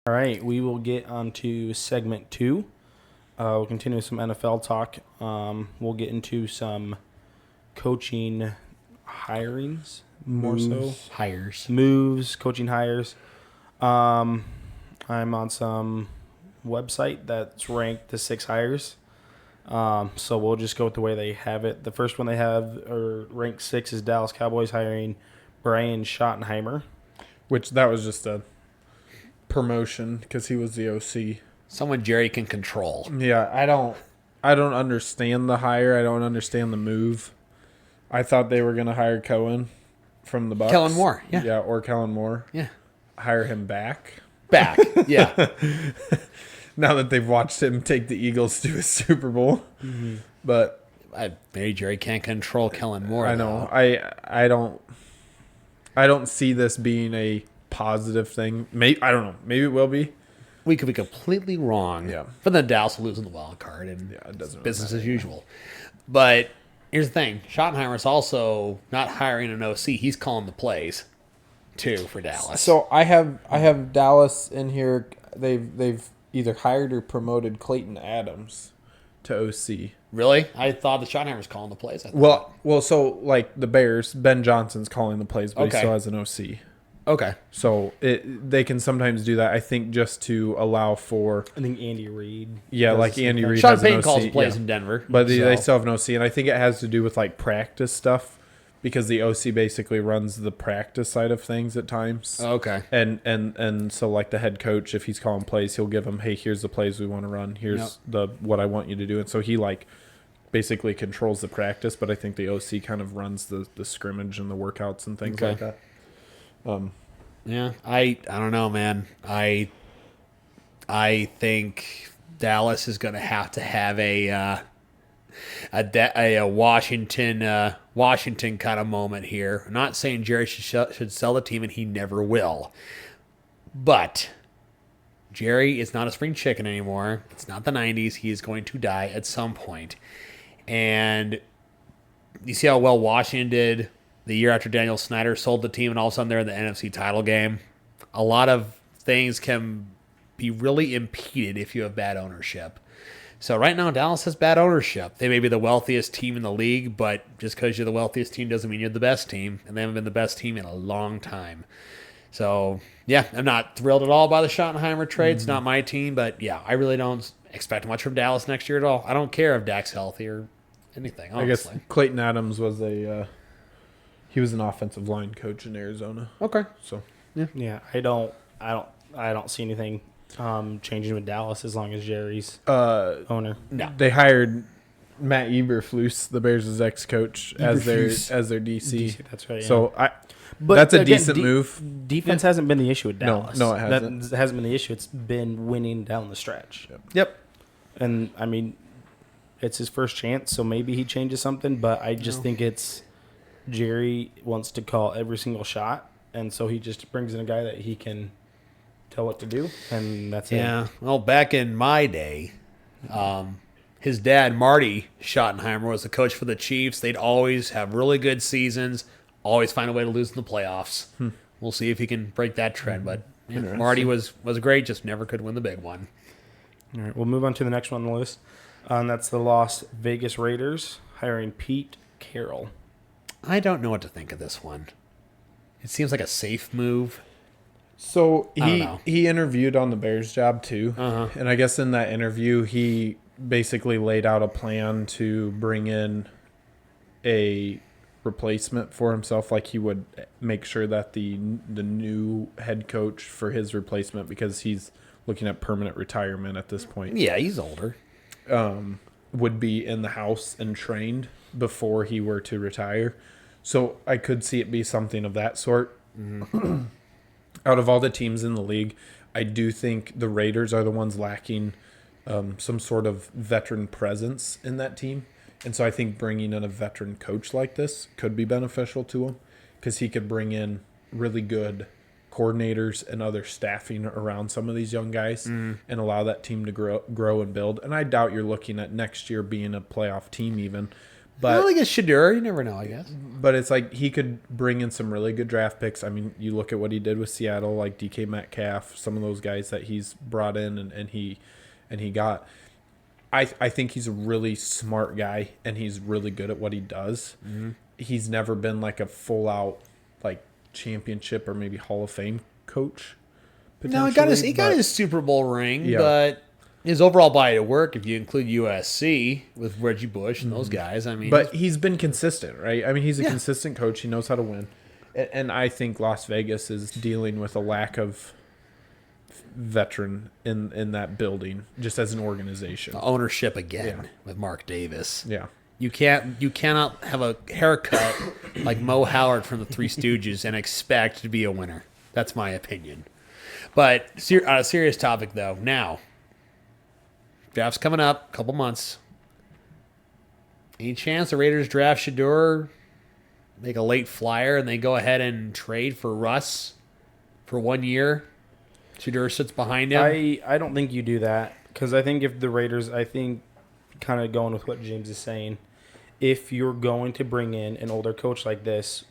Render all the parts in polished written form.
All right, we will get on to segment 2. We'll continue with some NFL talk. We'll get into some coaching hirings, more so. Moves, coaching hires. I'm on some website that's ranked the 6 hires. So we'll just go with the way they have it. The first one they have, or ranked 6, is Dallas Cowboys hiring Brian Schottenheimer. Which that was just a promotion because he was the OC. Someone Jerry can control. Yeah, I don't understand the hire. I don't understand the move. I thought they were going to hire Cohen from the Bucs. Kellen Moore, yeah. Yeah, or Kellen Moore. Yeah. Hire him back. Yeah. Now that they've watched him take the Eagles to a Super Bowl. Mm-hmm. But maybe Jerry can't control Kellen Moore. I know. I don't see this being a positive thing. I don't know. Maybe it will be. We could be completely wrong. Yeah. But then Dallas will lose in the wild card, and it doesn't business really as usual. But here's the thing: Schottenheimer's also not hiring an OC; he's calling the plays too for Dallas. So I have Dallas in here. They've either hired or promoted Clayton Adams to OC. Really? I thought the Schottenheimer's calling the plays. Well, so like the Bears, Ben Johnson's calling the plays, but he still has an OC. Okay. So they can sometimes do that, I think, just to allow for... I think Andy Reid. Yeah, like Andy Reid Sean has Payton an OC. calls plays in Denver. But they still have an OC, and I think it has to do with like practice stuff because the OC basically runs the practice side of things at times. Okay. And so like the head coach, if he's calling plays, he'll give them, hey, here's the plays we want to run. Here's what I want you to do. And so he like basically controls the practice, but I think the OC kind of runs the scrimmage and the workouts and things like that. Yeah, I don't know, man. I think Dallas is going to have a Washington kind of moment here. I'm not saying Jerry should sell the team, and he never will. But Jerry is not a spring chicken anymore. It's not the 90s. He is going to die at some point. And you see how well Washington did the year after Daniel Snyder sold the team, and all of a sudden they're in the NFC title game. A lot of things can be really impeded if you have bad ownership. So right now, Dallas has bad ownership. They may be the wealthiest team in the league, but just because you're the wealthiest team doesn't mean you're the best team, and they haven't been the best team in a long time. So, yeah, I'm not thrilled at all by the Schottenheimer trade. It's not my team, but, yeah, I really don't expect much from Dallas next year at all. I don't care if Dak's healthy or anything, honestly. I guess Clayton Adams was he was an offensive line coach in Arizona. Okay. So Yeah, I don't see anything changing with Dallas as long as Jerry's owner. No. They hired Matt Eberflus, the Bears' ex-coach, as their DC. That's right. Yeah. So But that's a again, decent move. Defense hasn't been the issue with Dallas. No, it hasn't. That hasn't been the issue. It's been winning down the stretch. Yep. And, I mean, it's his first chance, so maybe he changes something, but I just think it's Jerry wants to call every single shot, and so he just brings in a guy that he can tell what to do, and that's it. Yeah. Well, back in my day, his dad, Marty Schottenheimer, was the coach for the Chiefs. They'd always have really good seasons, always find a way to lose in the playoffs. We'll see if he can break that trend, but Marty was great, just never could win the big one. All right, we'll move on to the next one on the list, and that's the Las Vegas Raiders hiring Pete Carroll. I don't know what to think of this one. It seems like a safe move. So I don't know. he interviewed on the Bears job too, and I guess in that interview he basically laid out a plan to bring in a replacement for himself. Like he would make sure that the new head coach for his replacement, because he's looking at permanent retirement at this point. Yeah, he's older. Would be in the house and trained before he were to retire. So I could see it be something of that sort. Out of all the teams in the league, I do think the Raiders are the ones lacking some sort of veteran presence in that team. And so I think bringing in a veteran coach like this could be beneficial to him because he could bring in really good coordinators and other staffing around some of these young guys and allow that team to grow and build. And I doubt you're looking at next year being a playoff team even. I don't But think it's Shedeur. You never know, I guess. but it's like he could bring in some really good draft picks. I mean, you look at what he did with Seattle, like DK Metcalf, some of those guys that he's brought in and he got. I think he's a really smart guy and he's really good at what he does. Mm-hmm. He's never been like a full out like championship or maybe Hall of Fame coach. No, he got his Super Bowl ring, Yeah. but his overall body of work, if you include USC with Reggie Bush and those guys, I mean, But he's been consistent, right? I mean, he's a Yeah. consistent coach. He knows how to win. And I think Las Vegas is dealing with a lack of veteran in that building, just as an organization. ownership again Yeah. with Mark Davis. Yeah. You cannot have a haircut like Mo Howard from the Three Stooges and expect to be a winner. That's my opinion. But on a serious topic, though, now draft's coming up, a couple months. Any chance the Raiders draft Shedeur, make a late flyer, and they go ahead and trade for Russ for 1 year? Shedeur sits behind him. I don't think you do that because I think if the Raiders, kind of going with what James is saying, if you're going to bring in an older coach like this,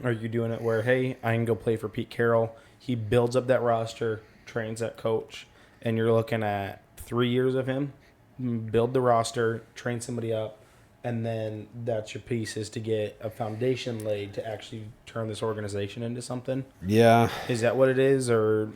are you doing it where, hey, I can go play for Pete Carroll? He builds up that roster, trains that coach, and you're looking at 3 years of him, build the roster, train somebody up, and then that's your piece is to get a foundation laid to actually turn this organization into something. Yeah. Is that what it is, or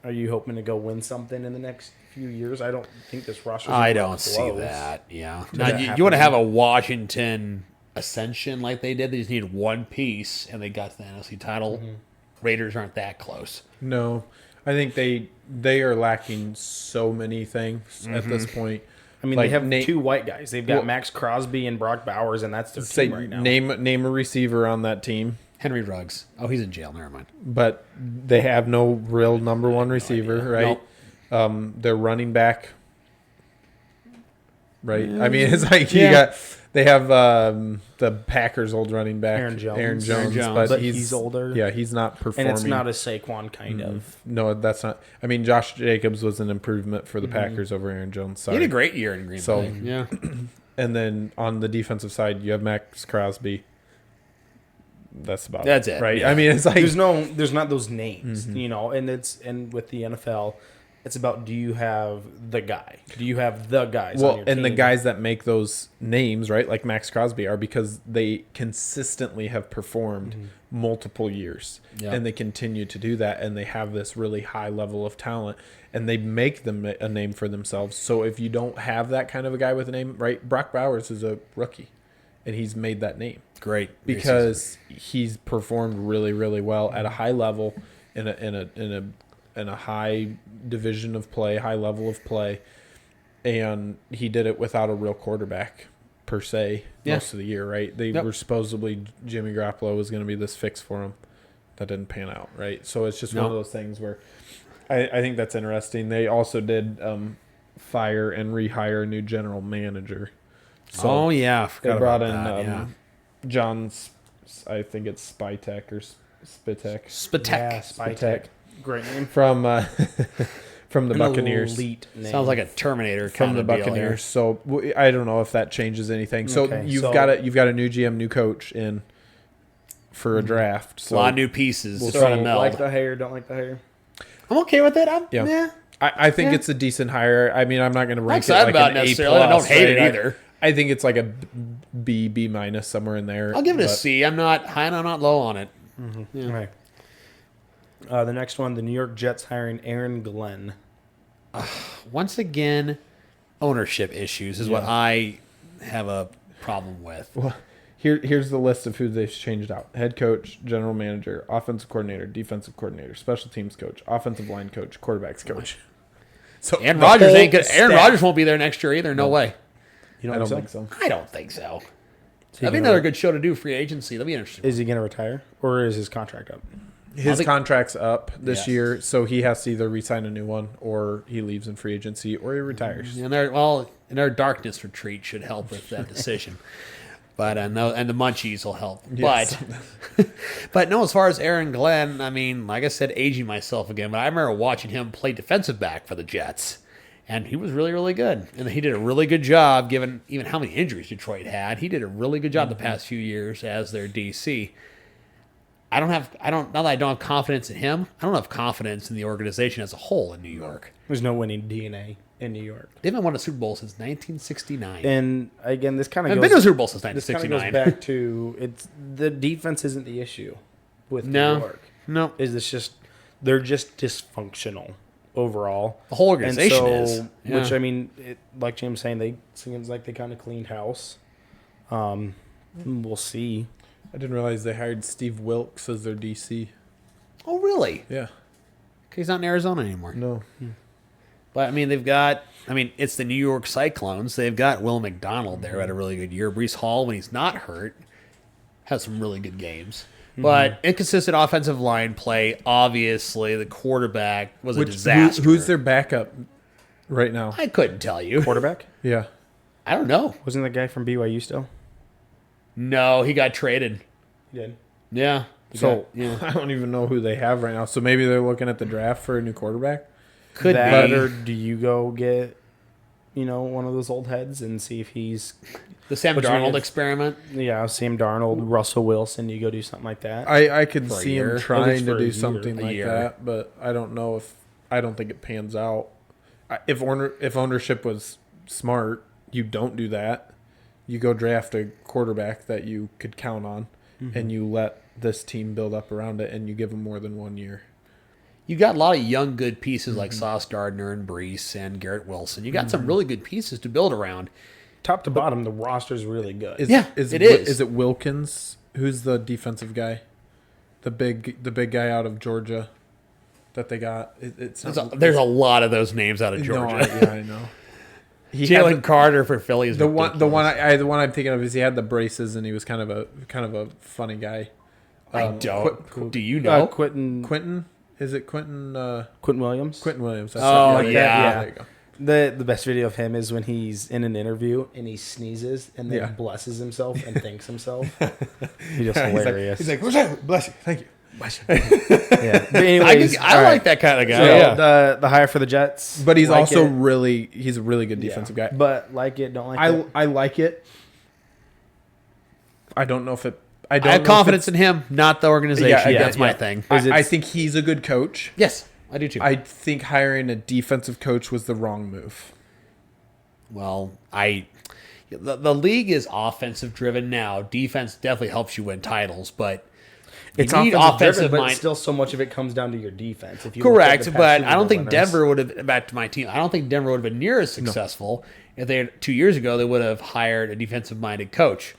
are you hoping to go win something in the next few years? I don't think this roster. I don't see that. Yeah. Now, that you happen? want to have a Washington ascension like they did. They just needed one piece, and they got to the NFC title. Mm-hmm. Raiders aren't that close. No. I think they are lacking so many things at this point. I mean, Like, they have name- two white guys. They've got Well- Max Crosby and Brock Bowers, and that's their Say team right now. name a receiver on that team, Henry Ruggs. Oh, he's in jail. Never mind. but they have no real number one receiver, idea. right? Their running back, right? I mean, it's like Yeah. they have the Packers' old running back, Aaron Jones. but, But he's older. Yeah, he's not and performing. it's not a Saquon kind of. No, that's not. I mean, Josh Jacobs was an improvement for the Packers over Aaron Jones. He Sorry. had a great year in Green So- Bay. Yeah. And then on the defensive side, you have Max Crosby. That's about That's it, right? yeah. I mean, it's like There's not those names, and with the NFL, it's about do you have the guy? Do you have the guys? on your and the team? guys that make those names, right, like Max Crosby, are because they consistently have performed multiple years, Yeah. and they continue to do that, and they have this really high level of talent, and they make them a name for themselves. So if you don't have that kind of a guy with a name, right, Brock Bowers is a rookie, and he's made that name Great. because he's performed really, really well at a high level in a high division of play, high level of play, and he did it without a real quarterback per se most of the year, right? They Yep. were supposedly Jimmy Garoppolo was going to be this fix for him. That didn't pan out, right? So it's just one of those things where I think that's interesting. They also did fire and rehire a new general manager. So oh, yeah. I they forgot brought about in that, yeah. John, I think it's Spytek or Spitek. Spatek. Yeah, Spytek. Great name. From from the An Buccaneers. elite name. Sounds like a Terminator From kind the of deal here. Buccaneers. So I don't know if that changes anything. So Okay, you've so- got a new GM, new coach in for a draft. A So lot of new pieces So, trying to meld. like the hair, don't like the hair. I'm okay with it. Yeah. Yeah. I think Yeah. it's a decent hire. I mean, I'm not going to I'm rank it excited like about an it A+. necessarily. I don't hate it right? either. I think it's like a B minus somewhere in there. I'll give it a but- C. I'm not high and I'm not low on it. Yeah. Right. The next one, the New York Jets hiring Aaron Glenn. Once again, ownership issues is what Yeah. I have a problem with. Well, here's the list of who they've changed out: head coach, general manager, offensive coordinator, defensive coordinator, special teams coach, offensive line coach, quarterbacks coach. So Aaron the Rodgers whole ain't good. Aaron staff. Rodgers won't be there next year either. No way. You I don't think so. I don't think so. Is he That'd be gonna- another good show to do free agency. That'd be interesting. Is he going to retire, or is his contract up? His think- contract's up this Yes. year, so he has to either re-sign a new one, or he leaves in free agency, or he retires. And their darkness retreat should help with that decision. But and the munchies will help. Yes. But no, as far as Aaron Glenn, I mean, like I said, aging myself again. But I remember watching him play defensive back for the Jets, And he was really, really good. And he did a really good job, given even how many injuries Detroit had. He did a really good job the past few years as their DC. Now that I don't have confidence in him, I don't have confidence in the organization as a whole in New York. There's no winning DNA in New York. They haven't won a Super Bowl since 1969. And again, this kind of I've goes. been to a Super Bowl since This kind of 1969. goes back to the defense isn't the issue with No. New York. No. Is this just they're just dysfunctional overall. The whole organization is. Yeah. Which I mean, like Jim's saying, they seems like they kind of cleaned house. We'll see. I didn't realize they hired Steve Wilkes as their DC. Oh, really? Yeah. He's not in Arizona anymore. No. But, I mean, it's the New York Cyclones. They've got Will McDonald there, who had a really good year. Breece Hall, when he's not hurt, has some really good games. But inconsistent offensive line play. Obviously, the quarterback was a disaster. Who's their backup right now? I couldn't tell you. Quarterback? Yeah. I don't know. Wasn't the guy from BYU still? No, he got traded. He did. Yeah. So yeah. I don't even know who they have right now. So maybe they're looking at the draft for a new quarterback. Could that, be. or do you go get, one of those old heads and see if he's The Sam What do you Darnold mean? experiment. Sam Darnold, Russell Wilson? You go do something like that. I could For a see year. him At trying least to for a do year. something A like year. that, but I don't think it pans out. If ownership was smart, you don't do that. You go draft a quarterback that you could count on, and you let this team build up around it, and you give them more than 1 year. You got a lot of young, good pieces like Sauce Gardner and Brees and Garrett Wilson. You got some really good pieces to build around. Top to bottom, the roster's really good. Yeah, is it is. Is it Wilkins? Who's the defensive guy? The big guy out of Georgia that they got. It's There's a lot of those names out of Georgia. No, I know. He had Jalen Carter for Philly is the one ridiculous. the one I'm thinking of is he had the braces and he was kind of a funny guy. I don't. Do you know? Quentin? Is it Quentin? Quentin Williams. Quentin Williams. Oh, like that. yeah. There you go. The best video of him is when he's in an interview and he sneezes and then Yeah. blesses himself and thanks himself. He's just He's hilarious. He's like, bless you, thank you. Yeah. But anyways, I all like right. that kind of guy. So Yeah. the hire for the Jets, But he's like also it. he's a really good defensive guy. But like it, don't like it. I like it. I don't know if it. I have confidence in him, not the organization. Yeah, That's my yeah. thing. I think he's a good coach. Yes, I do too. I think hiring a defensive coach was the wrong move. Well, the league is offensive driven now. Defense definitely helps you win titles, but It's you need offensive but mind. still so much of it comes down to your defense. If you look at Correct, the past but Super I don't Bowl think winners. Denver would have back to my team. I don't think Denver would have been near as successful if they had 2 years ago. They would have hired a defensive minded coach.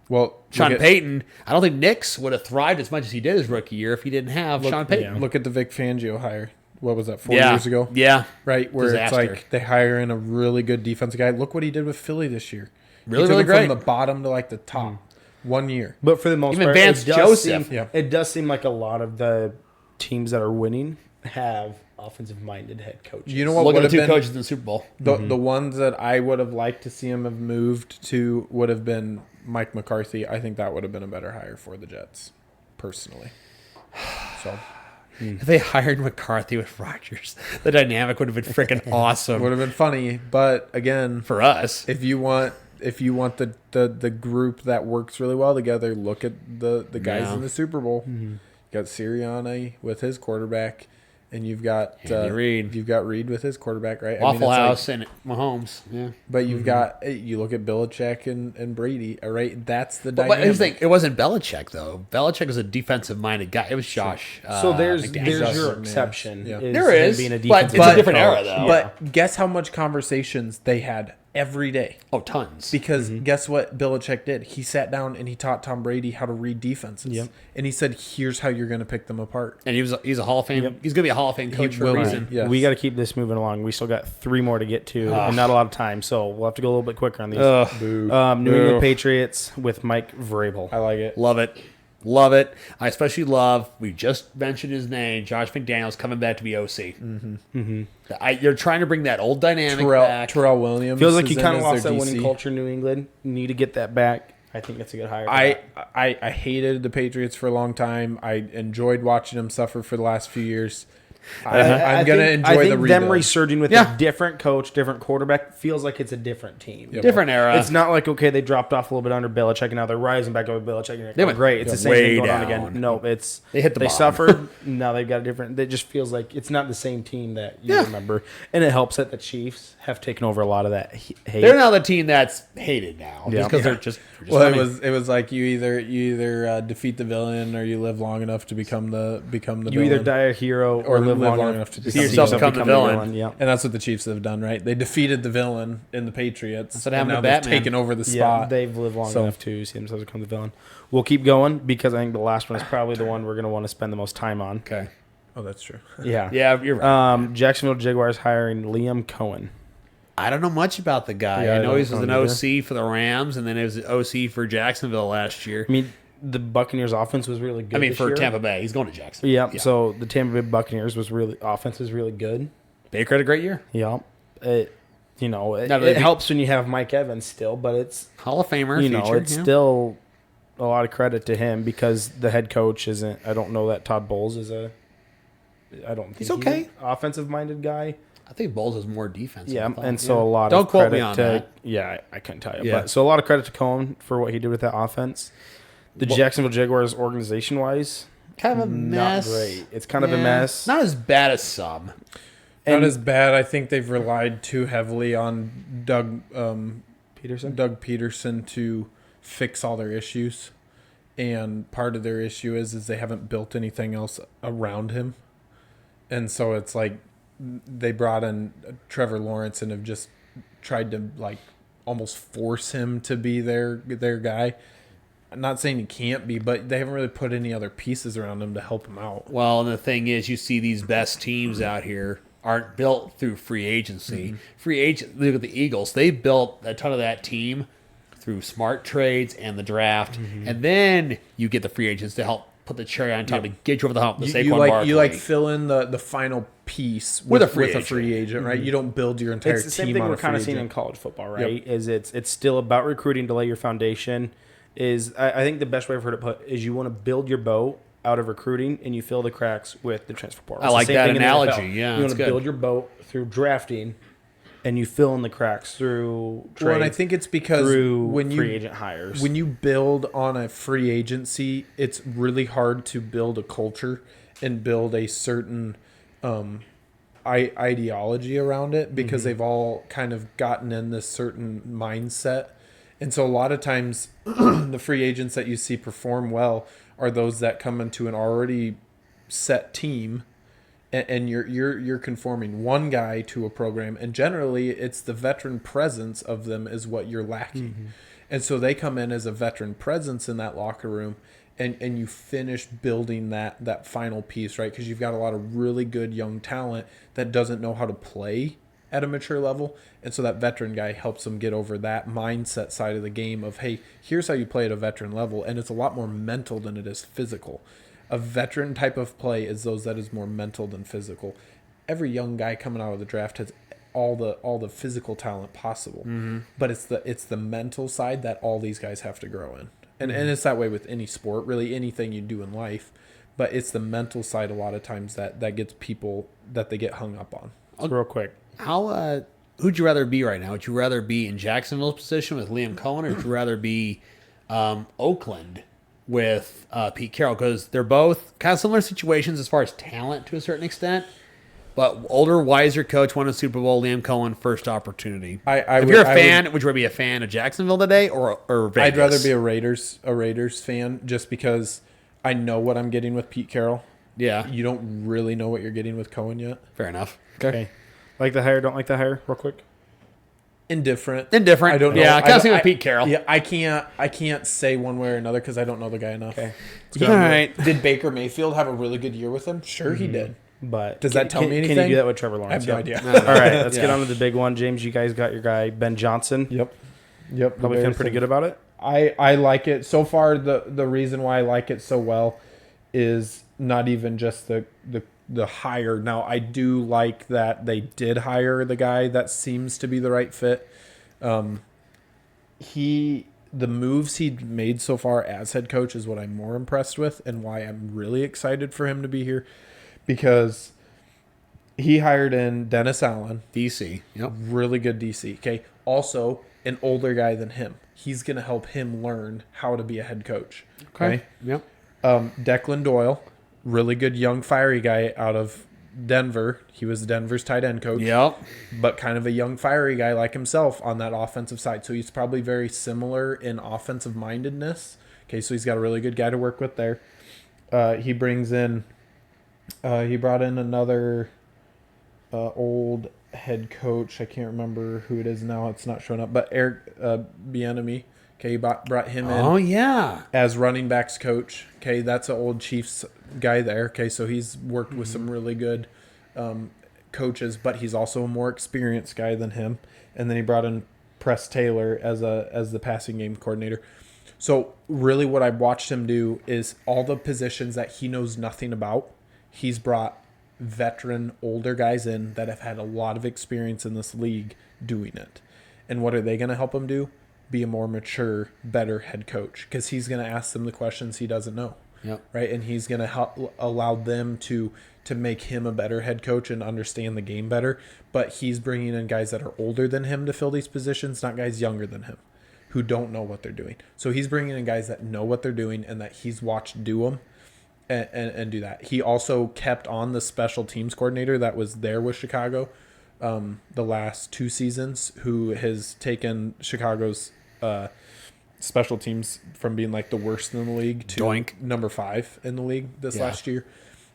Well, Sean Payton. I don't think Knicks would have thrived as much as he did his rookie year if he didn't have Sean Payton. Look at the Vic Fangio hire. What was that? 4 Yeah. years ago. Yeah, Right, where Disaster. it's like they hire in a really good defensive guy. Look what he did with Philly this year. Really, he took really him great. from the bottom to like the top. 1 year. But for the most Even part, Vance it does Joseph. Seem, Yeah. It does seem like a lot of the teams that are winning have offensive-minded head coaches. You know what Look would at the have two been coaches in the Super Bowl. the ones that I would have liked to see him have moved to would have been Mike McCarthy. I think that would have been a better hire for the Jets, personally. So If they hired McCarthy with Rodgers, the dynamic would have been freaking awesome would have been funny, but again, for us. if you want the group that works really well together, look at the guys Yeah. in the Super Bowl. You got Sirianni with his quarterback, and you've got Andy Reid. You've got Reid with his quarterback, right? Waffle it's like- House and Mahomes. Yeah. but you've got you look at Belichick and Brady. All right, that's the But dynamic. here's the thing, it wasn't Belichick though. Belichick was a defensive-minded guy. It was Josh. So there's McDaniels. your Josh exception. Yeah. Is There him is, being a but it's a defensive different coach. era, though. But guess how much conversations they had every day? tons. Because guess what Belichick did? He sat down and he taught Tom Brady how to read defenses. Yep. And he said, "Here's how you're going to pick them apart." And he's a Hall of Fame. Yep. He's gonna be a Hall of Fame coach for a will be. reason. Yes. We got to keep this moving along. We still got 3 more to get to, and not a lot of time, so we'll have to go a little bit quicker on these. Boo. New England Patriots with Mike Vrabel. I like it. Love it. Love it. I especially love, we just mentioned his name, Josh McDaniels coming back to be OC. You're trying to bring that old dynamic back. Terrell Williams Feels like is you in kind of as lost their that winning DC. culture in New England. You need to get that back. I think that's a good hire. for I that. hated the Patriots for a long time. I enjoyed watching them suffer for the last few years. I'm going to enjoy I think the them rebuild. resurging with Yeah. a different coach, different quarterback feels like it's a different team. Different era. It's not like, okay, they dropped off a little bit under Belichick and now they're rising back over Belichick. And They went great. It's the same way thing going on down. again. No, it's They hit the they bottom. suffered. Now they've got a different. It just feels like it's not the same team that you Yeah. remember, and it helps that the Chiefs have taken over a lot of that hate. They're now the team that's hated now. Yeah. Because Yeah. they're just Well, I mean, it was like you either defeat the villain or you live long enough to become the You villain. either die a hero or live long enough to see yourself become the villain. Yeah. And that's what the Chiefs have done, right? They defeated the villain in the Patriots. That's what and happened now to they've Batman. taken over the Yeah, spot. they've lived long So- enough to see themselves become the villain. We'll keep going because I think the last one is probably the one we're going to want to spend the most time on. okay. Oh, that's true. Yeah. Yeah, you're right. Jacksonville Jaguars hiring Liam Cohen. I don't know much about the guy. Yeah, I I know don't he was know an either. OC for the Rams, and then he was an OC for Jacksonville last year. I mean, the Buccaneers offense was really good. I mean, this for year. Tampa Bay, he's going to Jacksonville. Yeah, so the Tampa Bay Buccaneers offense is really good. Baker had a great year. Yeah. It Now, it they beat- helps when you have Mike Evans still, but it's Hall of Famer. it's still a lot of credit to him because the head coach isn't. I don't know that Todd Bowles is a. I don't think He's okay. an offensive minded guy. I think Bowles is more defensive. Yeah, I thought. and so Yeah. a lot Don't of quote credit me on to that. yeah, I couldn't tell you. Yeah. But so a lot of credit to Cohen for what he did with that offense. The Jacksonville Jaguars organization wise, Kind of a mess. not great. It's kind of a Yeah. mess. Not as bad as some. And Not as bad. I think they've relied too heavily on Peterson. Doug Peterson to fix all their issues. And part of their issue is they haven't built anything else around him. And so it's like they brought in Trevor Lawrence and have just tried to like almost force him to be their guy. I'm not saying he can't be, but they haven't really put any other pieces around him to help him out. Well, and the thing is, you see these best teams out here aren't built through free agency. Free agent. Look at the Eagles; they built a ton of that team through smart trades and the draft, and then you get the free agents to help put the cherry on top to get you over the hump. The Saquon You Barkley. fill in the final piece With with, a free with a agent. free agent, right? You don't build your entire It's the same team thing on we're a kind free of seeing in agent. college football, right? Is it's still about recruiting to lay your foundation. I think the best way I've heard it put is you want to build your boat out of recruiting and you fill the cracks with the transfer portal. I It's the like same that thing in the analogy. NFL. Yeah, you that's want to good. build your boat through drafting and you fill in the cracks through trades, Well, and I think it's because through when free you agent hires. when you build on a free agency, it's really hard to build a culture and build a certain ideology around it because they've all kind of gotten in this certain mindset. And so a lot of times the free agents that you see perform well are those that come into an already set team and you're conforming one guy to a program, and generally it's the veteran presence of them is what you're lacking. And so they come in as a veteran presence in that locker room, and you finish building that final piece, right? Because you've got a lot of really good young talent that doesn't know how to play at a mature level, and so that veteran guy helps them get over that mindset side of the game of, hey, here's how you play at a veteran level, and it's a lot more mental than it is physical. A veteran type of play is those that is more mental than physical. Every young guy coming out of the draft has all the physical talent possible, but it's the mental side that all these guys have to grow in, and it's that way with any sport, really anything you do in life. But it's the mental side a lot of times that gets people that they get hung up on. Real quick. How who'd you rather be right now? Would you rather be in Jacksonville's position with Liam Cohen, or would you rather be Oakland with Pete Carroll? Because they're both kind of similar situations as far as talent to a certain extent. But older, wiser coach won a Super Bowl. Liam Cohen, first opportunity. If you're a fan, would you rather be a fan of Jacksonville today or Vegas? I'd rather be a Raiders fan just because I know what I'm getting with Pete Carroll. Yeah, You don't really know what you're getting with Cohen yet. fair enough. Okay. Like the hire, don't like the hire, real quick. Indifferent. I don't know. Yeah, I kind of see with Pete Carroll. Yeah, I can't say one way or another because I don't know the guy enough. Okay. All right. Did Baker Mayfield have a really good year with him? Sure, he did. But Does that tell me Can anything? you do that with Trevor Lawrence? I have no Yeah. idea. All right, let's get Yeah. on to the big one. James, you guys got your guy, Ben Johnson. Yep. Probably feeling pretty good about it. I like it so far. The reason why I like it so well is not even just the hire. Now I do like that they did hire the guy that seems to be the right fit. The moves he made so far as head coach is what I'm more impressed with, and why I'm really excited for him to be here, because he hired in Dennis Allen, DC. Yep. really good DC. Okay, also an older guy than him. He's gonna help him learn how to be a head coach. Okay. Yep. Declan Doyle, really good young fiery guy out of Denver. He was Denver's tight end coach. Yep. But kind of a young fiery guy like himself on that offensive side. So he's probably very similar in offensive mindedness. Okay, so he's got a really good guy to work with there. He brought in another old head coach. I can't remember who it is now. It's not showing up. But Eric Bieniemy. Okay, he brought him in. Oh, yeah. As running backs coach. Okay, that's an old Chiefs guy there. Okay, so he's worked with some really good coaches, but he's also a more experienced guy than him. And then he brought in Press Taylor as the passing game coordinator. So really what I've watched him do is all the positions that he knows nothing about, he's brought veteran older guys in that have had a lot of experience in this league doing it. And what are they going to help him do? Be a more mature, better head coach, because he's going to ask them the questions he doesn't know. Yep. Right. And he's going to help allow them to make him a better head coach and understand the game better. But he's bringing in guys that are older than him to fill these positions, not guys younger than him who don't know what they're doing. So he's bringing in guys that know what they're doing and that he's watched do them and do that. He also kept on the special teams coordinator that was there with Chicago the last 2 seasons, who has taken Chicago's special teams from being like the worst in the league to Doink. number 5 in the league this last year.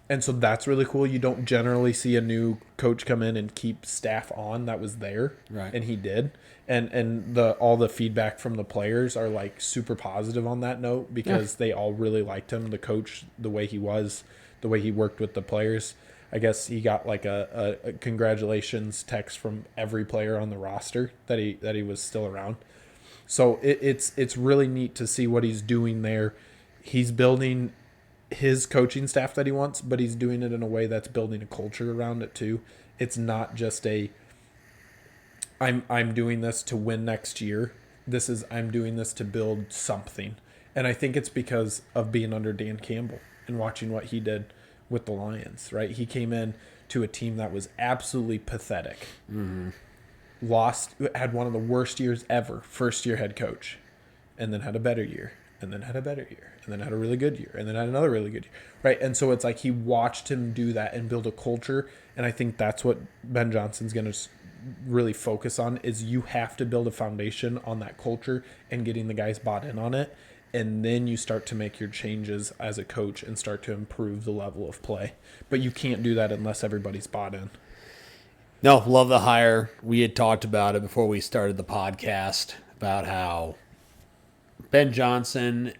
And so that's really cool. You don't generally see a new coach come in and keep staff on that was there. Right. And he did. And all the feedback from the players are like super positive on that note, because they all really liked him, the coach, the way he was, the way he worked with the players. I guess he got like a congratulations text from every player on the roster that he was still around. So it's really neat to see what he's doing there. He's building his coaching staff that he wants, but he's doing it in a way that's building a culture around it too. It's not just I'm doing this to win next year. This is I'm doing this to build something. And I think it's because of being under Dan Campbell and watching what he did with the Lions, right? He came in to a team that was absolutely pathetic. Mm-hmm. Had one of the worst years ever, first year head coach, and then had a better year, and then had a better year, and then had a really good year, and then had another really good year, right? And so it's like he watched him do that and build a culture, and I think that's what Ben Johnson's going to really focus on, is you have to build a foundation on that culture and getting the guys bought in on it, and then you start to make your changes as a coach and start to improve the level of play. But you can't do that unless everybody's bought in. No, love the hire. We had talked about it before we started the podcast about how Ben Johnson,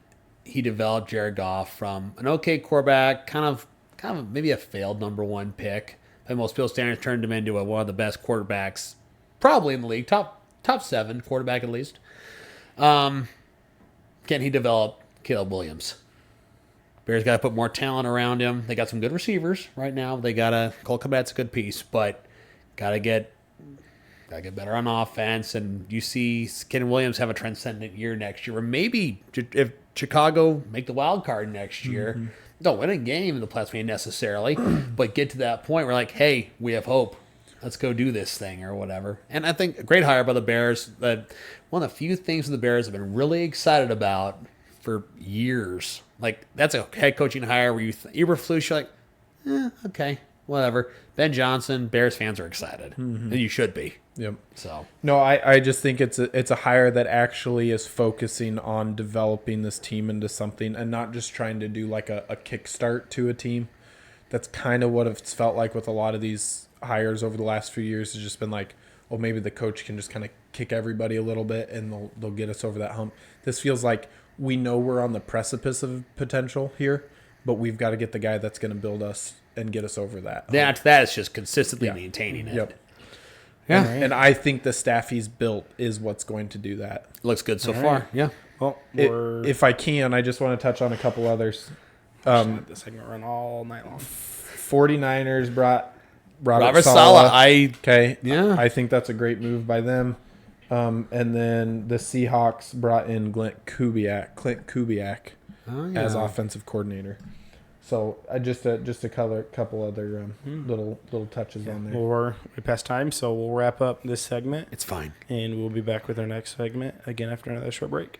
he developed Jared Goff from an okay quarterback, kind of maybe a failed number 1 pick. By most people's standards, turned him into one of the best quarterbacks probably in the league, top 7 quarterback at least. Can he develop Caleb Williams? Bears got to put more talent around him. They got some good receivers right now. They got Cole Kmet's a good piece, but got to get better on offense. And you see Ken Williams have a transcendent year next year, or maybe if Chicago make the wild card next year, don't win a game in the playoffs necessarily, but get to that point where like, hey, we have hope. Let's go do this thing or whatever. And I think a great hire by the Bears. One of the few things the Bears have been really excited about for years. Like, that's a head coaching hire where Eberflus, you're like, okay, whatever. Ben Johnson, Bears fans are excited. And you should be. Yep. So no, I just think it's a hire that actually is focusing on developing this team into something and not just trying to do like a kickstart to a team. That's kind of what it's felt like with a lot of these hires over the last few years. It's just been like, well, maybe the coach can just kind of kick everybody a little bit and they'll get us over that hump. This feels like we know we're on the precipice of potential here, but we've got to get the guy that's going to build us and get us over that. That is just consistently maintaining it. Yep. Yeah. And I think the staff he's built is what's going to do that. Looks good so far. Yeah. Well, If I can, I just want to touch on a couple others. let the segment run all night long. 49ers brought Robert Saleh. I think that's a great move by them. And then the Seahawks brought in Clint Kubiak as offensive coordinator. So just a couple other little touches on there. Well, we passed time, so we'll wrap up this segment, It's fine. and we'll be back with our next segment again after another short break.